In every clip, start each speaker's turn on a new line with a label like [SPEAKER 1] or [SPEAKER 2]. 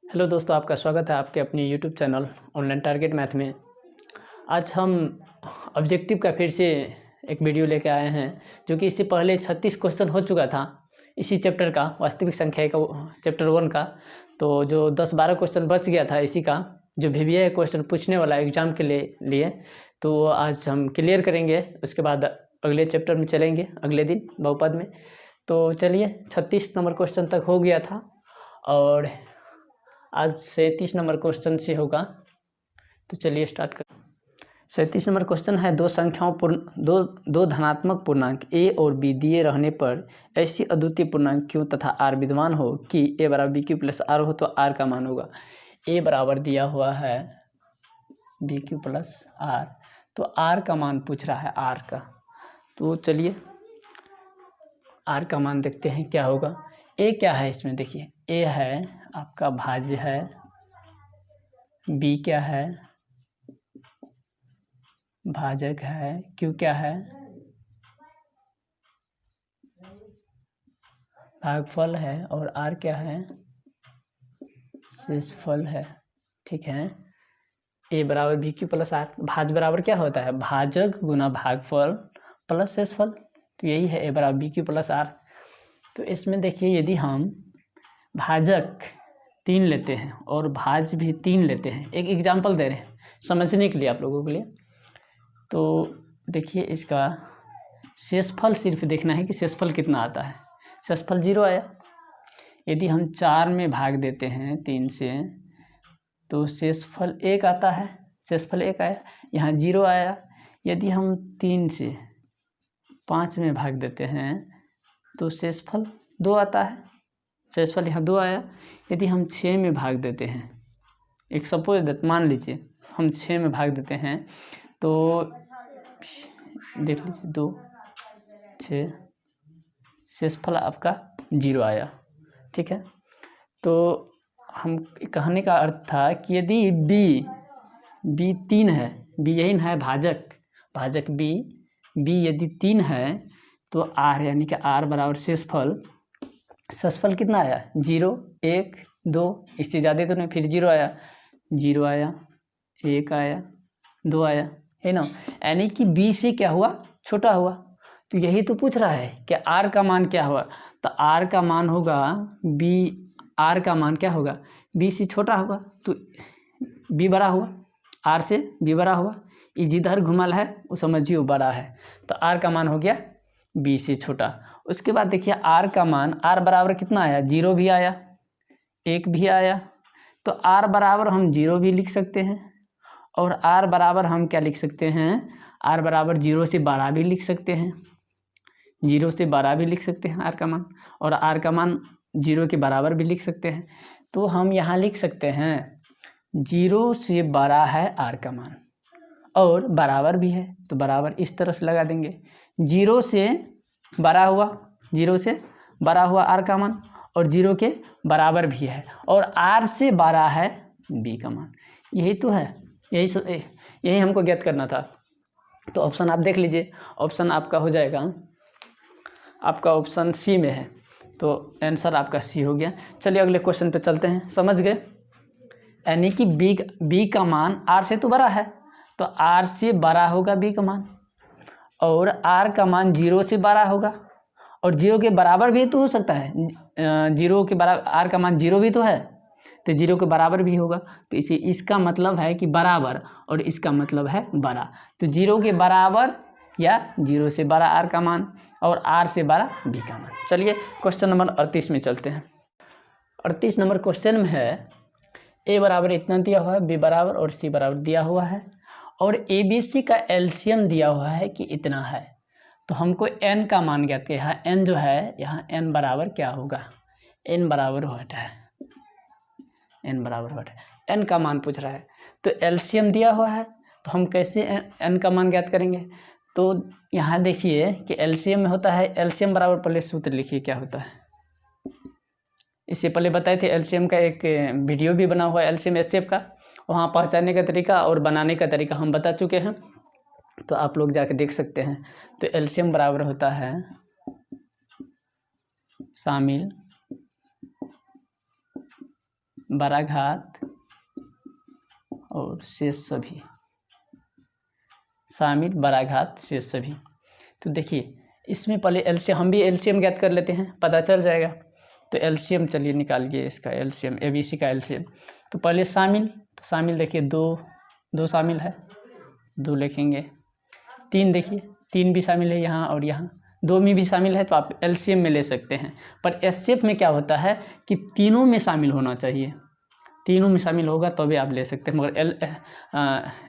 [SPEAKER 1] Hello दोस्तों, आपका स्वागत है आपके अपने YouTube channel online target math में। आज हम ऑब्जेक्टिव का फिर से एक वीडियो लेके आए हैं, जो कि इससे पहले 36 क्वेश्चन हो चुका था इसी चैप्टर का, वास्तविक संख्या का चैप्टर 1 का। तो जो 10-12 क्वेश्चन बच गया था इसी का, जो VBA क्वेश्चन पूछने वाला एग्ज़ाम के लिए तो आज हम क्लियर करेंगे। उसके बाद अगले चैप्टर में चलेंगे अगले दिन बहुपद में। तो चलिए, 36 नंबर क्वेश्चन तक हो गया था और आज 37 नंबर क्वेश्चन से होगा। तो चलिए स्टार्ट करें। 37 नंबर क्वेश्चन है, दो धनात्मक पूर्णांक a और b दिए रहने पर ऐसी अद्वितीय पूर्णांक q तथा r विद्यमान हो कि a बराबर bq प्लस r हो तो r का मान होगा। a बराबर दिया हुआ है bq प्लस r, तो r का मान पूछ रहा है r का। तो चलिए r का मान देखते हैं क्या होगा। a क्या है इसमें, देखिए a है आपका भाज्य है, b क्या है भाजक है, q क्या है भागफल है और r क्या है शेषफल है। ठीक है, a बराबर bq प्लस r। भाज्य बराबर क्या होता है, भाजक गुना भागफल प्लस शेषफल। तो यही है a बराबर bq प्लस r। तो इसमें देखिए, यदि हम भाजक 3 लेते हैं और भाज्य भी 3 लेते हैं, एक एग्जाम्पल दे रहे हैं समझने के लिए आप लोगों के लिए। तो देखिए, इसका शेषफल सिर्फ देखना है कि शेषफल कितना आता है। शेषफल 0 आया। यदि हम 4 में भाग देते हैं 3 से तो शेषफल 1 आता है, शेषफल 1 आया। यहाँ 0 आया। यदि हम 3 से 5 में भाग देते हैं तो शेषफल 2 आता है, शेषफल यहाँ 2 आया। यदि हम 6 में भाग देते हैं, एक सपोज दैट मान लीजिए हम 6 में भाग देते हैं तो देख लीजिए 2 6, शेषफल आपका 0 आया। ठीक है, तो हम कहने का अर्थ था कि यदि b 3 है, b यही ना है भाजक b यदि 3 है तो r यानी कि r बराबर शेषफल कितना आया 0 1 2, इससे ज़्यादा तो नहीं, फिर 0 आया 0 आया 1 आया 2 आया, है ना। यानी कि b से क्या हुआ, छोटा हुआ। तो यही तो पूछ रहा है कि r का मान क्या हुआ। तो r का मान होगा r का मान क्या होगा, b से छोटा होगा तो b बड़ा हुआ, r से b बड़ा हुआ। ये जिधर घुमल है वो समझिए बड़ा है, तो r का मान हो गया b से छोटा। उसके बाद देखिए r का मान, r बराबर कितना आया, 0 भी आया 1 भी आया। तो r बराबर हम 0 भी लिख सकते हैं और r बराबर हम क्या लिख सकते हैं, r बराबर 0 से बड़ा भी लिख सकते हैं, 0 से बड़ा भी लिख सकते हैं r का मान, और r का मान 0 के बराबर भी लिख सकते हैं। तो हम यहाँ लिख सकते हैं 0 से बड़ा है r का मान और बराबर भी है, तो बराबर इस तरह से लगा देंगे। 0 से बड़ा हुआ, 0 से बड़ा हुआ r का मान और 0 के बराबर भी है, और r से बड़ा है b का मान। यही तो है, यही हमको ज्ञात करना था। तो ऑप्शन आप देख लीजिए, ऑप्शन आपका हो जाएगा, आपका ऑप्शन सी में है, तो आंसर आपका सी हो गया। चलिए अगले क्वेश्चन पे चलते हैं, समझ गए। यानी कि b का मान r से तो बड़ा है, तो r से बड़ा होगा b का मान, और r का मान 0 से बड़ा होगा, और 0 के बराबर भी तो हो सकता है, 0 के बराबर r का मान 0 भी तो है, तो 0 के बराबर भी होगा। तो इसे इसका मतलब है कि बराबर, और इसका मतलब है बड़ा। तो 0 के बराबर या 0 से बड़ा r का मान और r से बड़ा b का मान। चलिए क्वेश्चन नंबर 38 में चलते हैं। 38 नंबर क्वेश्चन में है, a बराबर इतना दिया हुआ है, b बराबर और c बराबर दिया हुआ है, और ABC का एलसीएम दिया हुआ है कि इतना है। तो हमको n का मान ज्ञात किया है। n जो है यहाँ n बराबर क्या होगा, n बराबर व्हाट है, n बराबर व्हाट है, n का मान पूछ रहा है। तो एलसीएम दिया हुआ है, तो हम कैसे n का मान ज्ञात करेंगे। तो यहाँ देखिए कि एलसीएम में होता है, एलसीएम बराबर, पहले सूत्र लिखिए क्या होता है। इससे पहले बताए थे एलसीएम का एक वीडियो भी बना हुआ है, एलसीएम एचसीएफ का, वहाँ पहचानने का तरीका और बनाने का तरीका हम बता चुके हैं, तो आप लोग जाके देख सकते हैं। तो एलसीएम बराबर होता है शामिल बड़ा घात और शेष सभी, शामिल बड़ा घात शेष सभी। तो देखिए इसमें पहले एलसीएम, हम भी एलसीएम ज्ञात कर लेते हैं, पता चल जाएगा। तो एलसीएम चलिए निकालिए इसका एलसीएम, एबीसी का एलसीएम। तो पहले शामिल, तो शामिल देखिए दो शामिल है, 2 लिखेंगे। 3 देखिए 3 भी शामिल है यहाँ और यहाँ, 2 में भी शामिल है, तो आप एलसीएम में ले सकते हैं। पर एचसीएफ में क्या होता है कि तीनों में शामिल होना चाहिए, तीनों में शामिल होगा तभी आप ले सकते हैं। मगर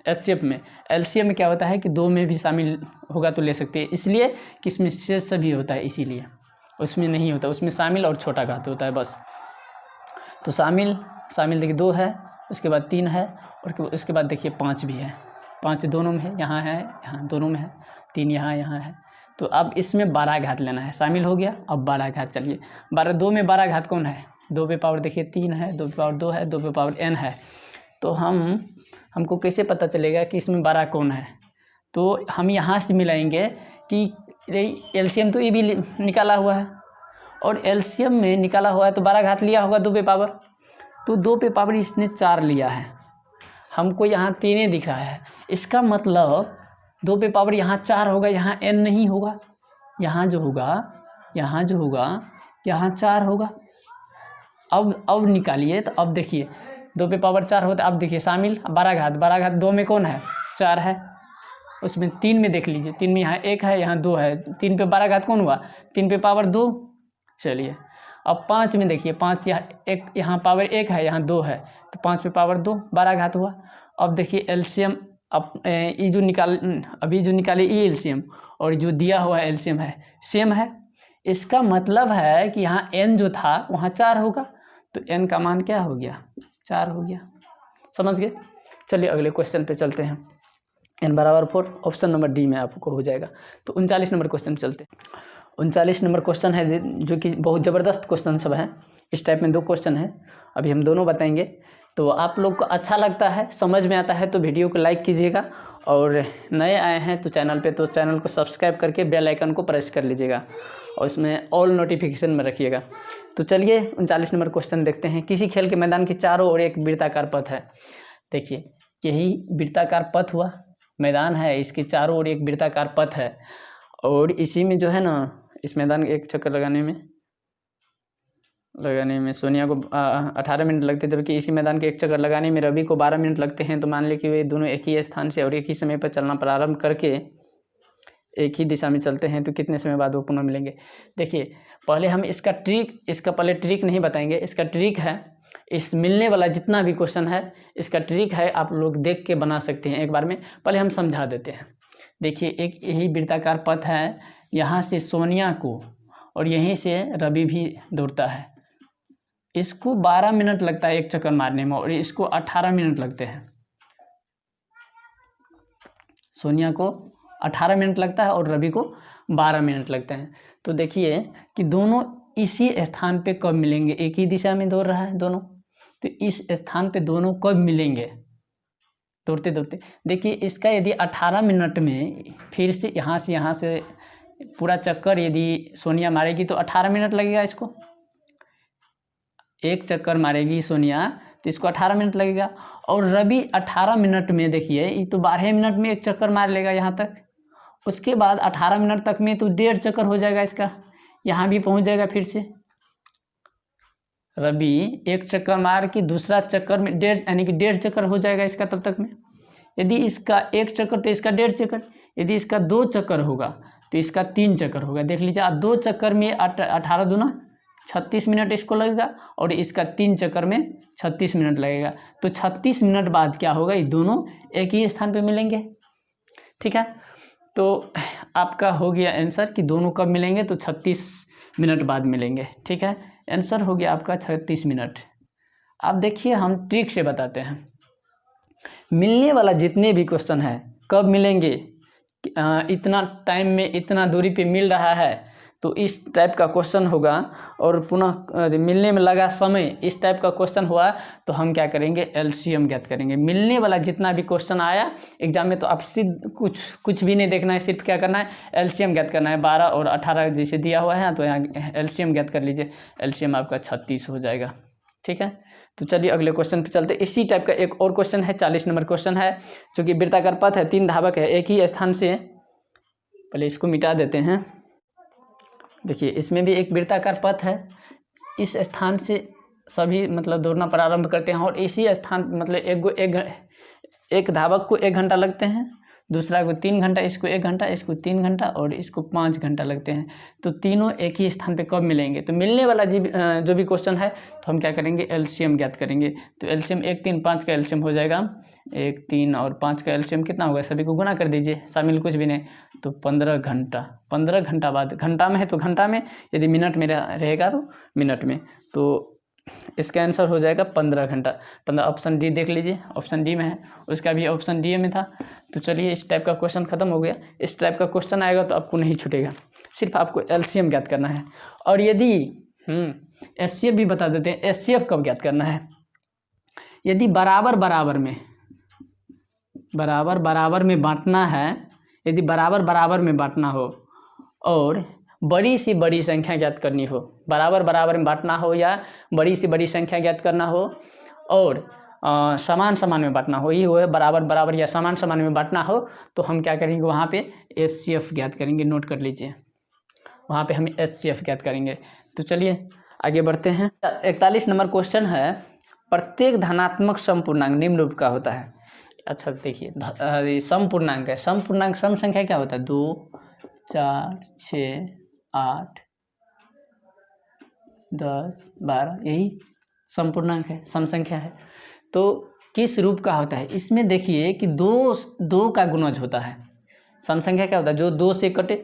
[SPEAKER 1] एचसीएफ में, एलसीएम में क्या होता है कि 2 में भी शामिल होगा तो ले सकते हैं, इसलिए कि इसमें शेष सभी होता है, इसीलिए उसमें नहीं होता, उसमें शामिल और छोटा घात होता है बस। तो शामिल देखिए 2 है, उसके बाद 3 है, और उसके बाद देखिए 5 भी है, 5 दोनों में है, यहाँ दोनों में है, 3 यहाँ है। तो अब इसमें 12 घात लेना है, शामिल हो गया। अब 12 घात, चलिए 2 में 12 घात कौन है, 2 पे पावर देखिए 3 है, 2 पे पावर 2 है, 2 पे पावर n है। तो हमको कैसे पता चलेगा कि इसमें 12 कौन है? तो हम यहाँ से मिलाएंगे कि एलसीएम तो ये भी निकाला हुआ है, और एलसीएम में निकाला हुआ है तो 12 घात लिया होगा 2 पे पावर, तो 2 पे पावर इसने 4 लिया है, हमको यहाँ 3 दिख रहा है। इसका मतलब 2 पे पावर यहाँ 4 होगा, यहाँ n नहीं होगा, यहाँ जो होगा यहाँ 4 होगा। अब निकालिए, तो अब देखिए 2 पे पावर 4 होता है। अब देखिए शामिल 12 घात 2 में कौन है, 4 है, उसमें 3 में देख लीजिए, 3 में यहाँ 1 है, यहाँ 2 है, 3 पे 12 घात कौन हुआ, 3 पे पावर 2। चलिए अब 5 में देखिए, 5 यहाँ पावर 1 है, यहाँ 2 है, तो 5 पे पावर 2, 12 घात हुआ। अब देखिए एलसीएम, अब ये जो अभी जो निकाले ये एलसीएम और जो दिया हुआ एलसीएम है सेम है, इसका मतलब है कि यहाँ n जो था वहाँ 4 होगा, तो n का मान क्या हो गया, 4 हो गया। समझ गए? चलिए अगले क्वेश्चन पे चलते हैं। n बराबर 4, ऑप्शन नंबर डी में आपको हो जाएगा। तो 39 नंबर क्वेश्चन चलते हैं। 39 नंबर क्वेश्चन है जो कि बहुत ज़बरदस्त क्वेश्चन सब है। इस टाइप में 2 क्वेश्चन है, अभी हम दोनों बताएंगे। तो आप लोग को अच्छा लगता है, समझ में आता है तो वीडियो को लाइक कीजिएगा, और नए आए हैं तो चैनल पे तो चैनल को सब्सक्राइब करके बेल आइकन को प्रेस कर लीजिएगा, और उसमें ऑल नोटिफिकेशन में रखिएगा। तो चलिए 39 नंबर क्वेश्चन देखते हैं। किसी खेल के मैदान के चारों ओर एक वृत्ताकार पथ है। देखिए यही वृत्ताकार पथ हुआ, मैदान है, इसके चारों ओर एक वृत्ताकार पथ है, और इसी में जो है ना, इस मैदान के एक चक्कर लगाने में सोनिया को 18 मिनट लगते, जबकि इसी मैदान के एक चक्कर लगाने में रवि को 12 मिनट लगते हैं। तो मान लें कि वे दोनों एक ही स्थान से और एक ही समय पर चलना प्रारंभ करके एक ही दिशा में चलते हैं, तो कितने समय बाद वो पुनः मिलेंगे। देखिए पहले हम इसका पहले ट्रिक नहीं बताएंगे, इसका ट्रिक है, इस मिलने वाला जितना भी क्वेश्चन है इसका ट्रिक है, आप लोग देख के बना सकते हैं एक बार में। पहले हम समझा देते हैं। देखिए एक यही वृत्ताकार पथ है, यहाँ से सोनिया को और यहीं से रवि भी दौड़ता है, इसको 12 मिनट लगता है एक चक्कर मारने में, और इसको 18 मिनट लगते हैं। सोनिया को 18 मिनट लगता है और रवि को 12 मिनट लगते हैं। तो देखिए कि दोनों इसी स्थान पे कब मिलेंगे, एक ही दिशा में दौड़ रहा है दोनों, तो इस स्थान पे दोनों कब मिलेंगे दौड़ते दौड़ते। देखिए इसका यदि 18 मिनट में फिर से यहाँ से पूरा चक्कर यदि सोनिया मारेगी तो 18 मिनट लगेगा, इसको एक चक्कर मारेगी सोनिया तो इसको 18 मिनट लगेगा। और रवि 18 मिनट में देखिए ये तो 12 मिनट में एक चक्कर मार लेगा यहाँ तक, उसके बाद 18 मिनट तक में तो 1.5 चक्कर हो जाएगा इसका, यहाँ भी पहुँच जाएगा। फिर से रवि एक चक्कर मार के दूसरा चक्कर में 1.5 यानी कि 1.5 चक्कर हो जाएगा इसका तब तक में। यदि इसका 1 चक्कर तो इसका 1.5 चक्कर, यदि इसका 2 चक्कर होगा तो इसका 3 चक्कर होगा। देख लीजिए आप 2 चक्कर में 18 दूना 36 मिनट इसको लगेगा, और इसका 3 चक्कर में 36 मिनट लगेगा। तो 36 मिनट बाद क्या होगा, ये दोनों एक ही स्थान पे मिलेंगे। ठीक है, तो आपका हो गया आंसर कि दोनों कब मिलेंगे, तो 36 मिनट बाद मिलेंगे। ठीक है, आंसर हो गया आपका 36 मिनट। अब देखिए हम ट्रिक से बताते हैं, मिलने वाला जितने भी क्वेश्चन है कब मिलेंगे, इतना टाइम में इतना दूरी पे मिल रहा है तो इस टाइप का क्वेश्चन होगा, और पुनः मिलने में लगा समय इस टाइप का क्वेश्चन हुआ तो हम क्या करेंगे, एलसीएम ज्ञात करेंगे। मिलने वाला जितना भी क्वेश्चन आया एग्जाम में तो आप सिर्फ कुछ भी नहीं देखना है, सिर्फ क्या करना है, एलसीएम ज्ञात करना है। 12 और 18 जैसे दिया हुआ है तो यहाँ एलसीएम ज्ञात कर लीजिए, एलसीएम आपका 36 हो जाएगा। ठीक। ठीक है। तो चलिए अगले क्वेश्चन पे चलते। इसी टाइप का एक और क्वेश्चन है, 40 नंबर क्वेश्चन है, जो कि वृत्ताकार पथ है, 3 धावक है, एक ही स्थान से, पहले इसको मिटा देते हैं। देखिए इसमें भी एक वृत्ताकार पथ है, इस स्थान से सभी मतलब दौड़ना प्रारंभ करते हैं और इसी स्थान मतलब एक धावक को 1 घंटा लगते हैं, दूसरा को 3 घंटा, इसको 1 घंटा, इसको 3 घंटा और इसको 5 घंटा लगते हैं। तो तीनों एक ही स्थान पे कब मिलेंगे? तो मिलने वाला जो भी क्वेश्चन है तो हम क्या करेंगे, एलसीएम ज्ञात करेंगे। तो एलसीएम 1 3 5 का एलसीएम हो जाएगा, 1 3 और 5 का एलसीएम कितना होगा, सभी को गुना कर दीजिए, शामिल कुछ भी नहीं, तो 15 घंटा। 15 घंटा बाद, घंटा में है तो घंटा में, यदि मिनट में रहेगा तो मिनट में, तो इसका आंसर हो जाएगा 15 घंटा। 15 ऑप्शन डी देख लीजिए, ऑप्शन डी में है, उसका भी ऑप्शन डी में था। तो चलिए इस टाइप का क्वेश्चन खत्म हो गया। इस टाइप का क्वेश्चन आएगा तो आपको नहीं छूटेगा, सिर्फ आपको एलसीएम ज्ञात करना है। और यदि एचसीएफ भी बता देते हैं, एचसीएफ कब ज्ञात करना है, यदि बराबर बराबर में बांटना है, यदि बराबर में बांटना हो और बड़ी से बड़ी संख्या ज्ञात करनी हो, बराबर में बांटना हो या बड़ी से बड़ी संख्या ज्ञात करना हो और समान में बांटना हो, ये हो बराबर या समान में बांटना हो, तो हम क्या करेंगे, वहाँ पे एचसीएफ ज्ञात करेंगे। नोट कर लीजिए, वहाँ पे हम एचसीएफ ज्ञात करेंगे। तो चलिए आगे बढ़ते हैं। 41 नंबर क्वेश्चन है, प्रत्येक धनात्मक समपूर्णांक निम्न रूप का होता है। अच्छा देखिए, समपूर्णांक है, समपूर्णांक सम संख्या क्या होता है, 2 4 6 8 10 12, यही समपूर्णांक है, सम संख्या है। तो किस रूप का होता है, इसमें देखिए कि दो का गुणज होता है। सम संख्या क्या होता है, जो 2 से कटे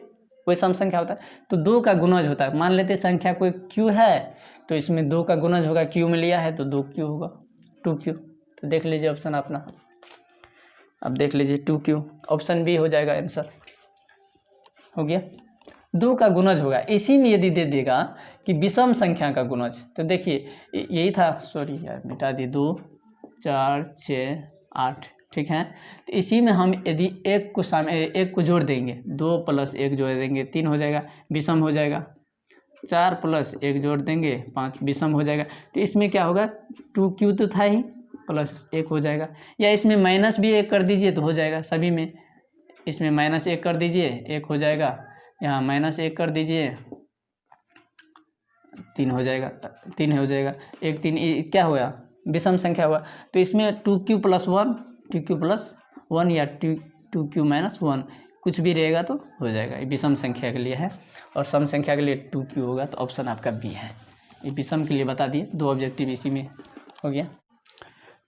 [SPEAKER 1] कोई सम संख्या होता है, तो 2 का गुणज होता है। मान लेते संख्या कोई q है, तो इसमें 2 का गुणज होगा, q में लिया है तो 2q होगा, 2q। तो देख लीजिए ऑप्शन अपना, अब देख लीजिए 2q, ऑप्शन बी हो जाएगा आंसर, हो गया। 2 का गुणज होगा, इसी में यदि दे देगा कि विषम संख्या का गुणज, तो देखिए यही था, सॉरी यार मिटा दिए, 2 4 6 8, ठीक है। तो इसी में हम यदि एक को जोड़ देंगे, 2 + 1 जोड़ देंगे, 3 हो जाएगा, विषम हो जाएगा। 4 + 1 जोड़ देंगे, 5, विषम हो जाएगा। तो इसमें क्या होगा, 2q तो था ही, +1 हो जाएगा, या इसमें माइनस भी 1 कर दीजिए तो हो जाएगा सभी में। इसमें -1 कर दीजिए, 1 हो जाएगा, यहाँ -1 कर दीजिए, 3 हो जाएगा, 3 हो जाएगा, 1 3 क्या हुआ, विषम संख्या हुआ। तो इसमें 2q + 1 या 2q - 1 कुछ भी रहेगा तो हो जाएगा। ये विषम संख्या के लिए है और सम संख्या के लिए 2q होगा, तो ऑप्शन आपका बी है। ये विषम के लिए बता दिए, 2 ऑब्जेक्टिव इसी में हो गया।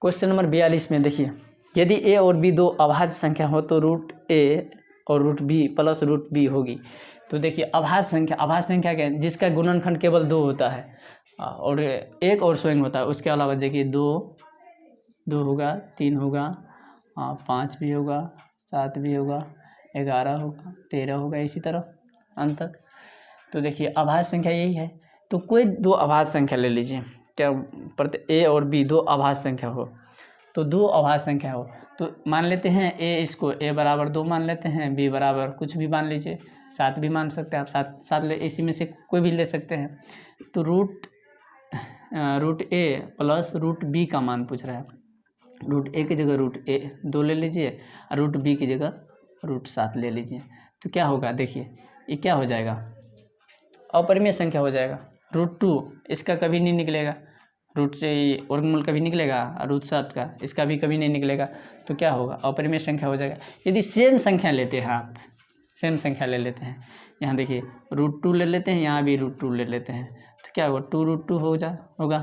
[SPEAKER 1] क्वेश्चन नंबर 42 में देखिए, यदि a और b 2 अभाज्य संख्या हो तो √a और √b + √b होगी। तो देखिए अभाज्य संख्या क्या है, जिसका गुणनखंड केवल 2 होता है और 1 और स्वयं होता है। उसके अलावा देखिए 2 होगा, 3 होगा, 5 भी होगा, 7 भी होगा, 11 होगा, 13 होगा, इसी तरह अंत तक। तो देखिए अभाज्य संख्या यही है। तो कोई 2 अभाज्य संख्या ले लीजिए, क्या a और b 2 अभाज्य संख्या हो, तो 2 अभाज्य संख्या हो, तो मान लेते हैं इसको a = 2 मान लेते हैं, b बराबर कुछ भी मान लीजिए, 7 भी मान सकते हैं आप, 7 ले, इसी में से कोई भी ले सकते हैं। तो √a + √b का मान पूछ रहा है। √a की जगह √a 2 ले लीजिए और √b की जगह √7 ले लीजिए। तो क्या होगा, देखिए ये क्या हो जाएगा, अपरिमेय संख्या हो जाएगा। √2 इसका कभी नहीं निकलेगा, रूट से वर्गमूल कभी निकलेगा, और √7 का इसका भी कभी नहीं निकलेगा, तो क्या होगा, अपरिमेय संख्या हो जाएगा। यदि सेम संख्या लेते हैं आप, सेम संख्या ले लेते हैं, यहाँ देखिए √2 ले लेते हैं, यहाँ भी √2 ले लेते हैं, तो क्या होगा, 2√2 होगा,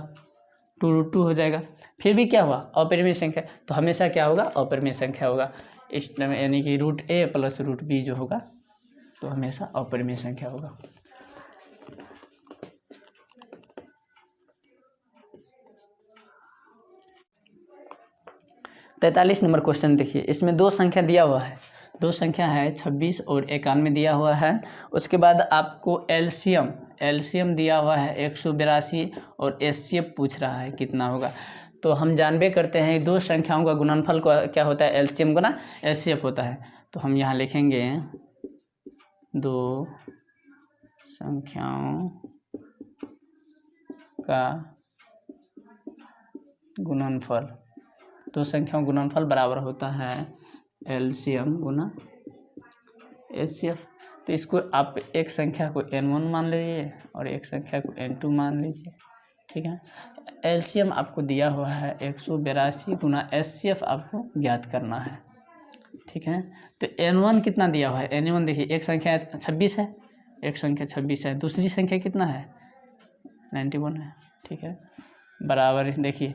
[SPEAKER 1] 2√2 हो जाएगा। फिर भी क्या हुआ, अपरिमेय संख्या, तो हमेशा क्या होगा, अपरिमेय संख्या होगा। इस यानी कि √a + √b जो होगा तो हमेशा अपरिमेय संख्या होगा। तैंतालीस नंबर क्वेश्चन देखिए, इसमें 2 संख्या दिया हुआ है, 2 संख्या है 26 और 91 दिया हुआ है। उसके बाद आपको एलसीएम दिया हुआ है 182 और एचसीएफ पूछ रहा है कितना होगा। तो हम जानबे करते हैं 2 संख्याओं का गुणनफल क्या होता है, एलसीएम गुना एचसीएफ होता है। तो हम यहाँ लिखेंगे 2 संख्याओं का गुणनफल, दो संख्याओं गुणनफल बराबर होता है एलसीएम गुना एचसीएफ। तो इसको आप एक संख्या को n1 मान लीजिए और एक संख्या को n2 मान लीजिए, ठीक है। एलसीएम आपको दिया हुआ है 182 गुना एचसीएफ आपको ज्ञात करना है, ठीक है। तो n1 कितना दिया हुआ है, n1 देखिए एक संख्या 26 है, एक संख्या 26 है, दूसरी संख्या कितना है 91 है, ठीक है। बराबर देखिए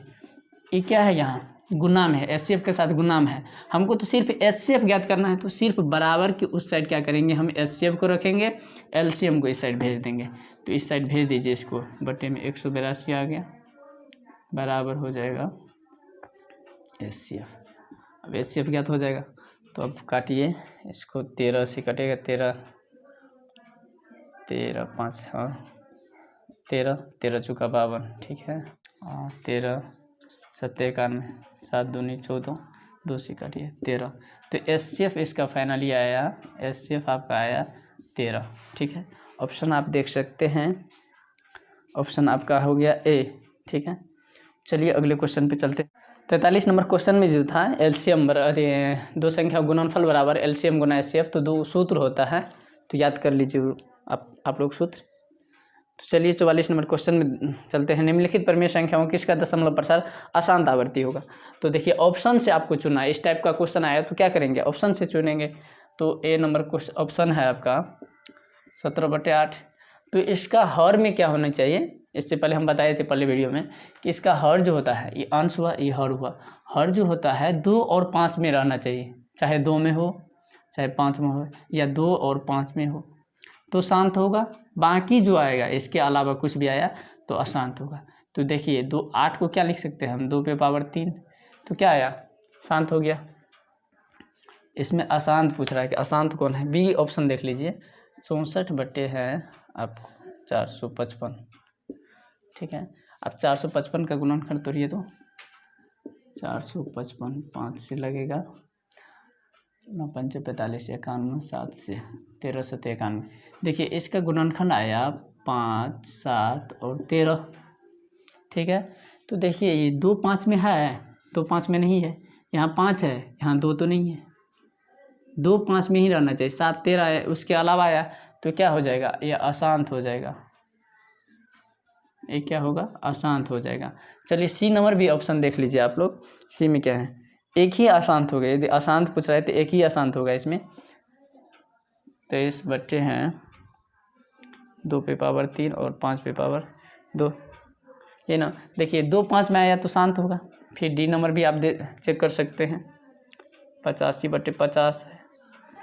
[SPEAKER 1] ये क्या है, यहाँ गुणाम है, एचसीएफ के साथ गुणाम है। हमको तो सिर्फ एचसीएफ ज्ञात करना है, तो सिर्फ बराबर की उस साइड क्या करेंगे, हम एचसीएफ को रखेंगे, एलसीएम को इस साइड भेज देंगे। तो इस साइड भेज दीजिए इसको, बटे में 182 आ गया, बराबर हो जाएगा एचसीएफ। अब एचसीएफ ज्ञात हो जाएगा, तो अब काटिए इसको, 13 से कटेगा, 13 5 हाँ 13 चौका 52, ठीक है। 13 7 91, 7 दूनी 14, 2 से काटिए 13। तो एचसीएफ इसका फाइनली आया, एचसीएफ आपका आया 13, ठीक है। ऑप्शन आप देख सकते हैं, ऑप्शन आपका हो गया ए, ठीक है। चलिए अगले क्वेश्चन पे चलते। 43 नंबर क्वेश्चन में जो था एलसीएम दो संख्या गुणनफल बराबर एलसीएम गुना एचसीएफ, तो दो सूत्र होता है, तो याद कर लीजिए आप लोग सूत्र। तो चलिए 44 नंबर क्वेश्चन में चलते हैं। निम्नलिखित परिमेय संख्याओं किसका दशमलव प्रसार अशांत आवर्ती होगा। तो देखिए ऑप्शन से आपको चुना, इस टाइप का क्वेश्चन आया तो क्या करेंगे, ऑप्शन से चुनेंगे। तो ए नंबर क्वेश्चन ऑप्शन है आपका 17/8। तो इसका हर में क्या होना चाहिए, इससे पहले हम बताए थे पहले वीडियो में कि इसका हर जो होता है, ये अंश हुआ ये हर हुआ, हर जो होता है 2 और 5 में रहना चाहिए, चाहे 2 में हो चाहे 5 में हो या 2 और 5 में हो तो शांत होगा। बाकी जो आएगा इसके अलावा कुछ भी आया तो अशांत होगा। तो देखिए 2 8 को क्या लिख सकते हैं हम, 2 पे पावर 3, तो क्या आया शांत हो गया। इसमें अशांत पूछ रहा है कि अशांत कौन है, बी ऑप्शन देख लीजिए 64 बटे है आपको 455, ठीक है। अब 455 का गुणनखंड तोड़िए तो 455 5 से लगेगा 9 5 45 51 7 से 13 7 91। देखिए इसका गुणनखंड आया 5 7 और 13, ठीक है। तो देखिए ये 2 5 में है, 2 5 में नहीं है, यहाँ 5 है, यहाँ 2 तो नहीं है, 2 5 में ही रहना चाहिए। 7 13 है, उसके अलावा आया तो क्या हो जाएगा, ये अशांत हो जाएगा, ये क्या होगा अशांत हो जाएगा। चलिए सी नंबर भी ऑप्शन देख लीजिए आप लोग, सी में क्या है, एक ही अशांत हो गया। यदि अशांत पूछ रहा है तो एक ही अशांत होगा इसमें। 23 बटे हैं 2 पे पावर 3 और 5 पे पावर 2, ये ना। देखिए 2 5 में आया तो शांत होगा। फिर डी नंबर भी आप चेक कर सकते हैं, 85 बटे 50 है।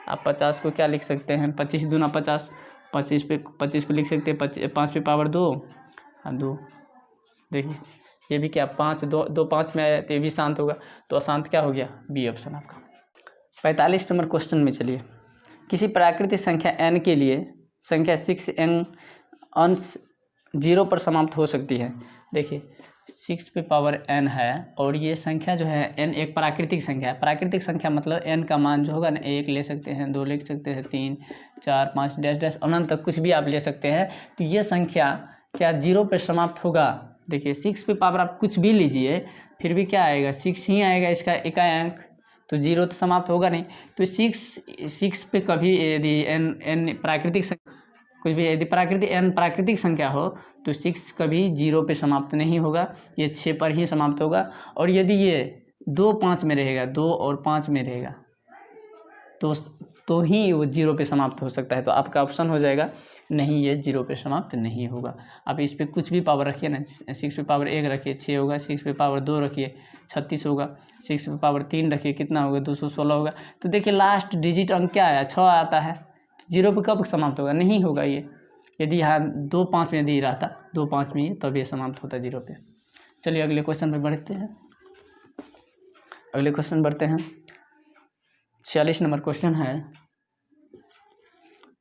[SPEAKER 1] आप 50 को क्या लिख सकते हैं, 25 दूना 50, 25 को लिख सकते हैं 5 पे पावर 2 और 2। देखिए ये भी क्या 5 2 5 में आया तो ये भी शांत होगा, तो अशांत क्या हो गया, बी ऑप्शन आपका। 45 नंबर क्वेश्चन में चलिए, किसी प्राकृतिक संख्या n के लिए संख्या 6n अंश 0 पर समाप्त हो सकती है। देखिए 6 पे पावर n है और ये संख्या जो है n एक प्राकृतिक संख्या है। प्राकृतिक संख्या मतलब n का मान जो होगा ना 1 ले सकते हैं, 2 ले सकते हैं, 3 4 5 डैश डैश अनंत तक कुछ भी आप ले सकते हैं। तो ये संख्या क्या 0 पे समाप्त होगा। देखिए 6 पे पावर आप कुछ भी लीजिए फिर भी क्या आएगा, 6 ही आएगा इसका इकाई अंक, तो 0 तो समाप्त होगा नहीं। तो 6 पे कभी यदि n प्राकृतिक संख्या कुछ भी यदि n प्राकृतिक संख्या हो तो 6 कभी 0 पे समाप्त नहीं होगा, ये 6 पर ही समाप्त होगा। और यदि ये 2 5 में रहेगा, 2 और 5 में रहेगा तो ही वो 0 पे समाप्त हो सकता है। तो आपका ऑप्शन हो जाएगा नहीं, ये 0 पे समाप्त नहीं होगा। आप इस पे कुछ भी पावर रखिए ना, 6 पे पावर 1 रखिए 6 होगा, 6 पे पावर 2 रखिए 36 होगा, 6 पे पावर 3 रखिए कितना होगा 216 होगा। तो देखिए लास्ट डिजिट अंक क्या आया 6 आता है, 0 पे कब समाप्त होगा, नहीं होगा ये। यदि यहाँ 2 5 में यदि रहता 2 5 में तब ये समाप्त होता 0 पे। चलिए अगले क्वेश्चन पे बढ़ते हैं, अगले क्वेश्चन बढ़ते हैं। 46 नंबर क्वेश्चन है,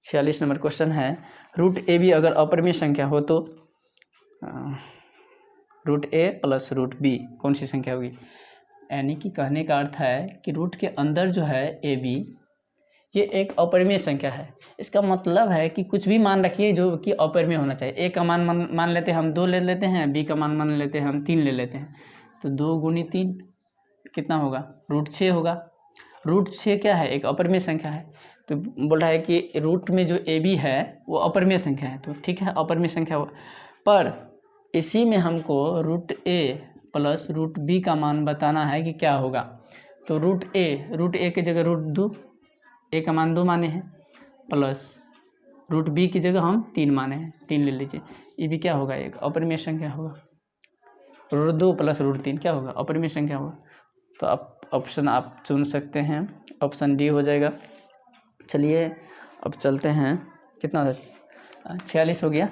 [SPEAKER 1] 46 नंबर क्वेश्चन है, रूट ए बी अगर अपरिमेय संख्या हो तो रूट ए प्लस रूट बी कौन सी संख्या होगी। यानी कि कहने का अर्थ है कि रूट के अंदर जो है ए बी ये एक अपरिमेय संख्या है। इसका मतलब है कि कुछ भी मान रखिए जो कि अपरिमेय होना चाहिए। ए का मान लेते हैं हम 2 ले लेते हैं, बी का मान लेते हैं हम 3 ले लेते हैं। तो 2 गुनी 3 कितना होगा, √6 होगा। √6 क्या है, एक अपरिमेय संख्या है। तो बोल रहा है कि रूट में जो ए बी है वो अपरिमेय संख्या है, तो ठीक है अपरिमेय संख्या हो, पर इसी में हमको √a प्लस √b का मान बताना है कि क्या होगा। तो √a की जगह √2, a का मान 2 माने हैं, प्लस √b की जगह हम 3 माने हैं, 3 ले लीजिए। ये भी क्या होगा, एक अपरिमेय संख्या होगा। √2 प्लस √3 क्या होगा, अपरिमेय संख्या होगा। तो अब ऑप्शन आप चुन सकते हैं, ऑप्शन डी हो जाएगा। चलिए अब चलते हैं, कितना 46 हो गया।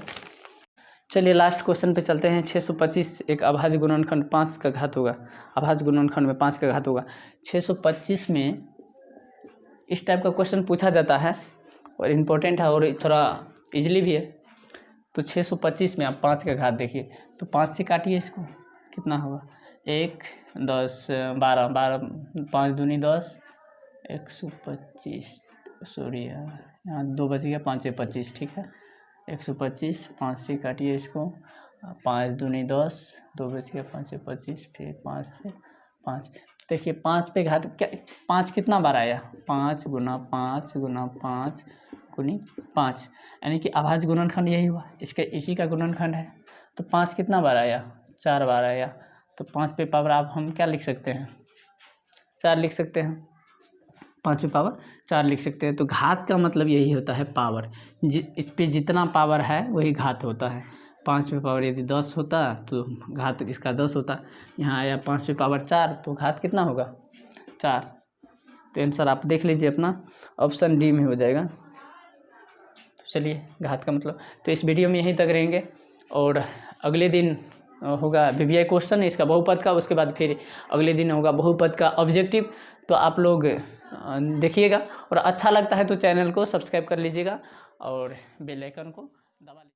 [SPEAKER 1] चलिए लास्ट क्वेश्चन पे चलते हैं। 625 एक अभाज्य गुणनखंड 5 का घात होगा, अभाज्य गुणनखंड में 5 का घात होगा। 625 में इस टाइप का क्वेश्चन पूछा जाता है और इम्पोर्टेंट है और थोड़ा इजली भी है। तो 625 में आप 5 का घात देखिए, तो 5 से काटिए इसको, कितना होगा 1 10 12 12 5 दूनी 10 125, सॉरी यहाँ 2 बच गया, 5 25, ठीक है 125। 5 से काटिए इसको, 5 दूनी 10, 2 बच गया, 5 25, फिर 5 से 5। देखिए 5 पे घात क्या, 5 कितना बार आया, 5 गुना 5 गुना 5 गुनी 5, यानी कि अभाज्य गुणनखंड यही हुआ, इसके इसी का गुणनखंड है। तो 5 कितना बार आया, 4 बार आया। तो 5 पे पावर आप हम क्या लिख सकते हैं, 4 लिख सकते हैं, 5 पे पावर 4 लिख सकते हैं। तो घात का मतलब यही होता है पावर, इस पे जितना पावर है वही घात होता है। 5 पे पावर यदि 10 होता तो घात इसका 10 होता। यहाँ आया 5 पे पावर 4, तो घात कितना होगा 4। तो आंसर आप देख लीजिए अपना, ऑप्शन डी में हो जाएगा। तो चलिए घात का मतलब, तो इस वीडियो में यहीं तक रहेंगे और अगले दिन होगा VVI क्वेश्चन इसका बहुपद का, उसके बाद फिर अगले दिन होगा बहुपद का ऑब्जेक्टिव। तो आप लोग देखिएगा और अच्छा लगता है तो चैनल को सब्सक्राइब कर लीजिएगा और बेल आइकन को दबा लीजिएगा।